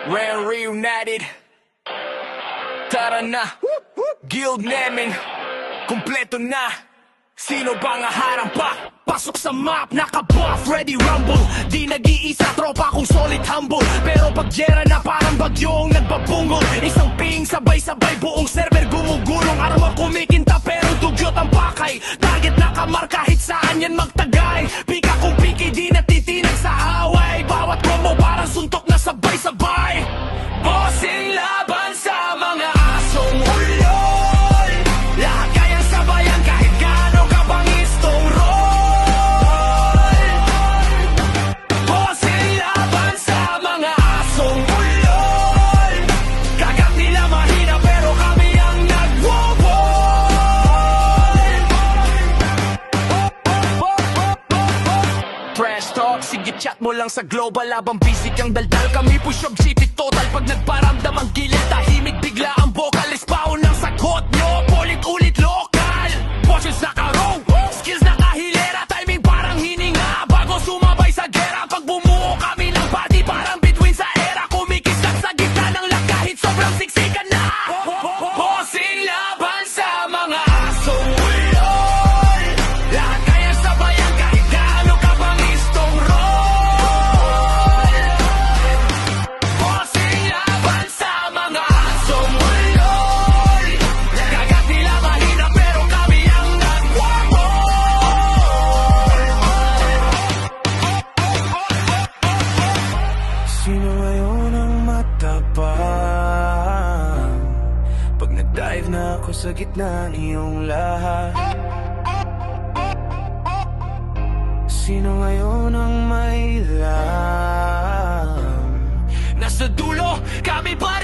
We're reunited. Tara na, guild namin kumpleto na. Sino bang haharang pa? Pasok sa map, naka-buff, ready rumble. Di nag-iisa, tropa kung solid humble. Pero pag jera na parang bagyong nagbabungol. Isang ping, sabay-sabay, buong server gumugulong. Arma kumikinta pero dugyot ang pakay. Target nakamar kahit saan yan magtagay. Pika kung piki, di natitinag sa away. Bawat combo parang suntok na sabay-sabay. Bossing laban sa mga asong ulol. Lahat kayang sabayan kahit gaano ka pang istong roll. Bossing laban sa mga asong ulol. Kagat nila mahina pero kami ang nagwo-wall. Trash talk, sige chat mo lang sa global. Labang busy kang daldal, kami push up city total. Pag nagparamdam ang gilid, tahimik bigla ang vocal. Ispaon ng sagot nyo, ulit-ulit lokal. Bosses naka-row, skills nakahilera. Timing parang hininga, bago sumabay sa gera. Pag bumuo kami ng party, parang between sa era. Kumikisat sa gitna ng lag kahit sobrang siksikan na. Bossing laban sa mga asong ulol. Lahat kayang sabayan kahit gaano ka pang istong roll. Bossing laban sa mga asong ulol. Kagat nila mahina pero kami ang nagwo-wall. Sino ngayon ang matapang? Pag nag-dive na ako sa gitna niyong lahat. Sino ngayon ang may lam? Nasa dulo, kami pa